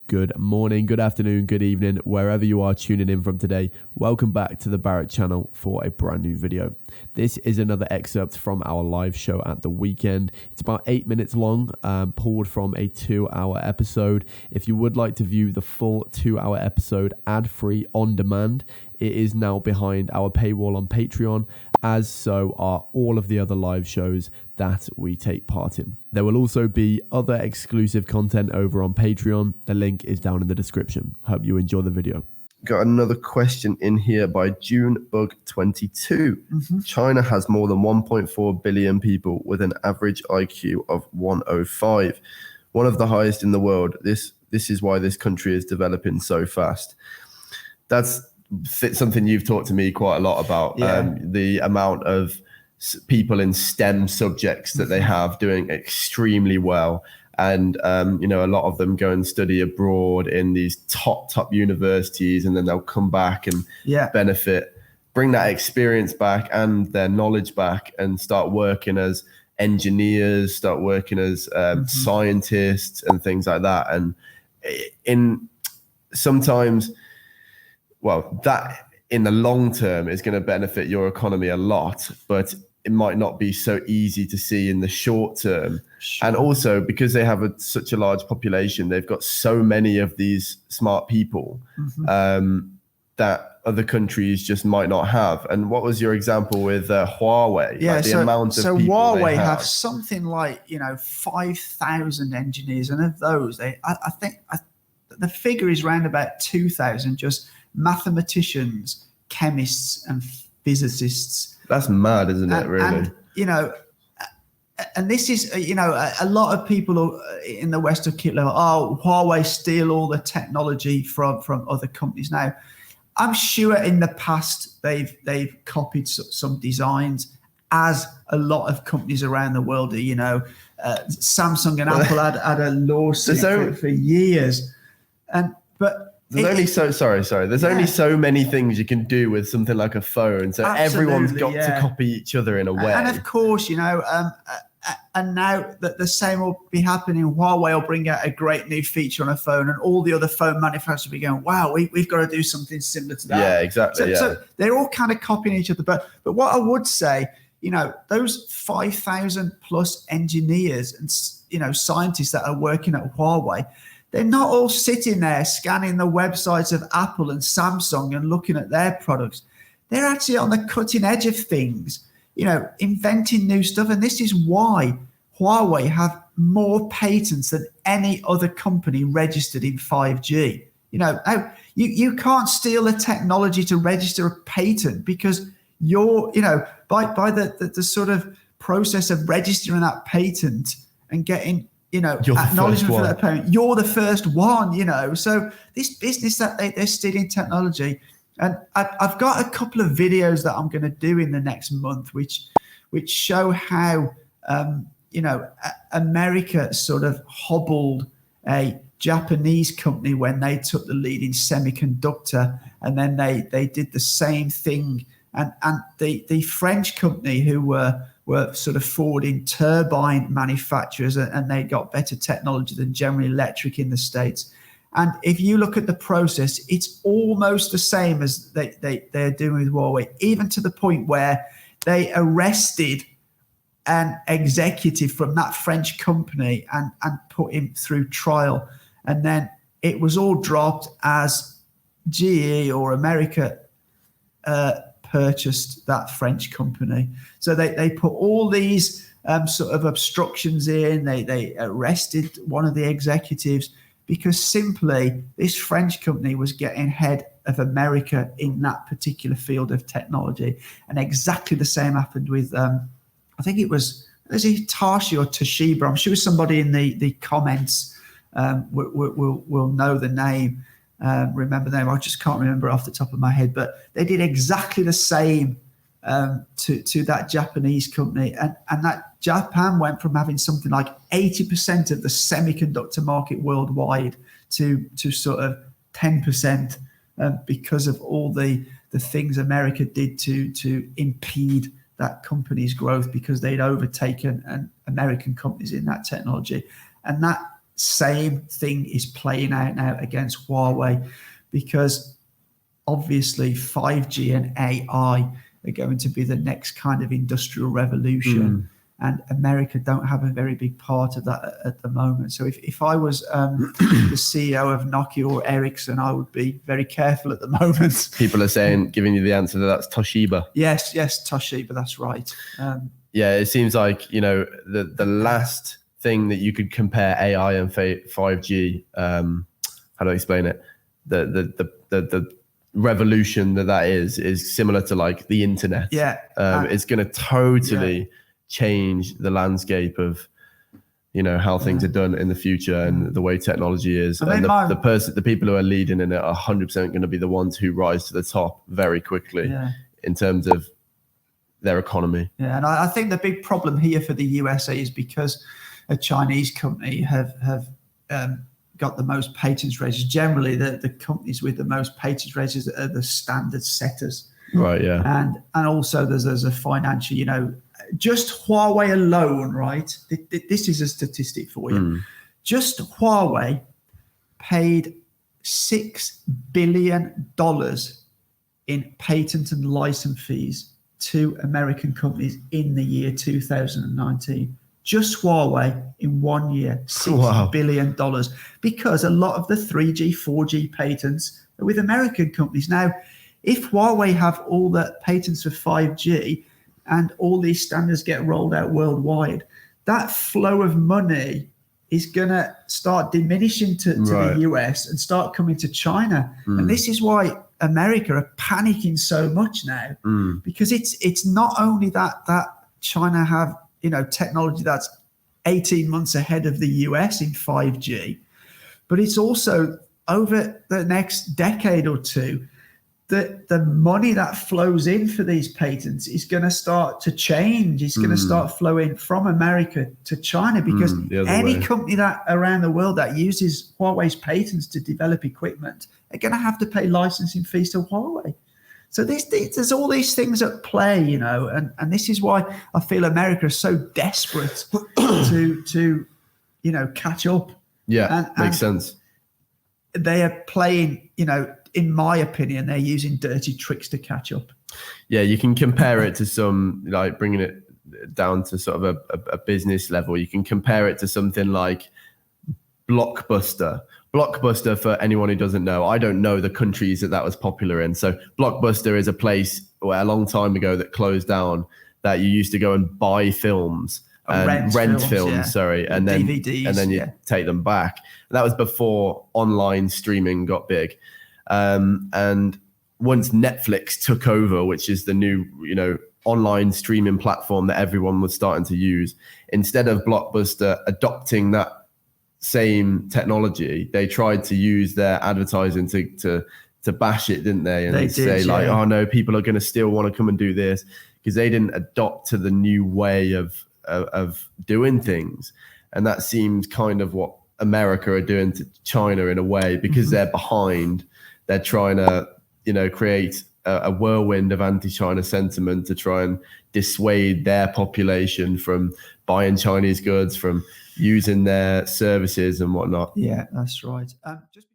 Good morning, good afternoon, good evening, wherever you are tuning in from today. Welcome back to the Barrett channel for a brand new video. This is another excerpt from our live show at the weekend. It's about 8 minutes long, pulled from a 2-hour episode. If you would like to view the full 2-hour episode ad-free on demand, it is now behind our paywall on Patreon, as so are all of the other live shows that we take part in. There will also be other exclusive content over on Patreon. The link is down in the description. Hope you enjoy the video. Got another question in here by Junebug22. China has more than 1.4 billion people with an average IQ of 105, one of the highest in the world. This is why this country is developing so fast. That's something you've talked to me quite a lot about. The amount of people in STEM subjects that they have doing extremely well. And, a lot of them go and study abroad in these top universities, and then they'll come back and bring that experience back and their knowledge back and start working as engineers, start working as scientists and things like that. And that in the long term is going to benefit your economy a lot, but it might not be so easy to see in the short term. Sure. And also because they have such a large population, they've got so many of these smart people that other countries just might not have. And what was your example with Huawei? Yeah, like the amount of people Huawei they have something like 5,000 engineers, and of those, I think the figure is around about 2,000 just mathematicians, chemists, and physicists. That's mad, isn't it, really? And this is, a lot of people in the West keep like, Huawei steal all the technology from other companies. Now, I'm sure in the past they've copied some designs, as a lot of companies around the world do. Samsung and Apple had a lawsuit for years, There's only so many things you can do with something like a phone. So everyone's got to copy each other in a way. And of course, and now that the same will be happening. Huawei will bring out a great new feature on a phone, and all the other phone manufacturers will be going, wow, we've got to do something similar to that. Yeah, exactly. So they're all kind of copying each other. But what I would say, those 5,000 plus engineers and, scientists that are working at Huawei, they're not all sitting there scanning the websites of Apple and Samsung and looking at their products. They're actually on the cutting edge of things, inventing new stuff. And this is why Huawei have more patents than any other company registered in 5G. You can't steal the technology to register a patent, because you're, by the sort of process of registering that patent and getting acknowledgement for that patent, you're the first one, So this business that they're stealing technology, and I've got a couple of videos that I'm going to do in the next month, which show how, America sort of hobbled a Japanese company when they took the lead in semiconductor, and then they did the same thing, and the French company who were sort of forwarding turbine manufacturers, and they got better technology than General Electric in the States. And if you look at the process, it's almost the same as they're doing with Huawei, even to the point where they arrested an executive from that French company and put him through trial. And then it was all dropped as GE or America purchased that French company. So they put all these sort of obstructions in. They arrested one of the executives because simply this French company was getting ahead of America in that particular field of technology. And exactly the same happened with, I think it was Hitachi or Toshiba. I'm sure somebody in the comments will know the name. Remember them. I just can't remember off the top of my head, but they did exactly the same to that Japanese company, and that Japan went from having something like 80% of the semiconductor market worldwide to sort of 10% because of all the things America did to impede that company's growth, because they'd overtaken American companies in that technology. And that same thing is playing out now against Huawei, because obviously 5G and AI are going to be the next kind of industrial revolution. And America don't have a very big part of that at the moment. So if I was the CEO of Nokia or Ericsson, I would be very careful at the moment. People are saying, giving you the answer that's Toshiba. Yes, Toshiba, that's right. Yeah, it seems like, you know, the last thing that you could compare AI and 5G, how do I explain it? The revolution that is similar to like the internet. Yeah. It's going to totally change the landscape of, you know, how things are done in the future and the way technology is. And the people who are leading in it are 100% going to be the ones who rise to the top very quickly in terms of their economy. Yeah, and I think the big problem here for the USA is because a Chinese company have got the most patents registered. Generally, the companies with the most patents registered are the standard setters. Right, yeah. And also there's a financial, you know, just Huawei alone, right? This is a statistic for you. Just Huawei paid $6 billion in patent and license fees to American companies in the year 2019. Just Huawei in 1 year, $6 billion, because a lot of the 3G, 4G patents are with American companies. Now, if Huawei have all the patents for 5G and all these standards get rolled out worldwide, that flow of money is going to start diminishing to the US and start coming to China. And this is why America are panicking so much now, because it's not only that China have, you know, technology that's 18 months ahead of the US in 5G, but it's also over the next decade or two that the money that flows in for these patents is going to start to change. It's going to start flowing from America to China, because any company that around the world that uses Huawei's patents to develop equipment are going to have to pay licensing fees to Huawei. So there's all these things at play, you know, and this is why I feel America is so desperate to you know, catch up. Yeah, makes sense. They are playing, you know, in my opinion, they're using dirty tricks to catch up. Yeah, you can compare it to some, like bringing it down to sort of a business level. You can compare it to something like Blockbuster. Blockbuster, for anyone who doesn't know, I don't know the countries that was popular in. So Blockbuster is a place where a long time ago that closed down, that you used to go and buy films. And rent films, and then DVDs, and then you take them back. That was before online streaming got big. And once Netflix took over, which is the new, you know, online streaming platform that everyone was starting to use, instead of Blockbuster adopting that same technology, they tried to use their advertising to bash it, didn't they? And they say like, oh no, people are going to still want to come and do this, because they didn't adopt to the new way of doing things. And that seems kind of what America are doing to China in a way, because they're behind. They're trying to, you know, create a whirlwind of anti-China sentiment to try and dissuade their population from buying Chinese goods, from using their services and whatnot. Yeah, that's right. Just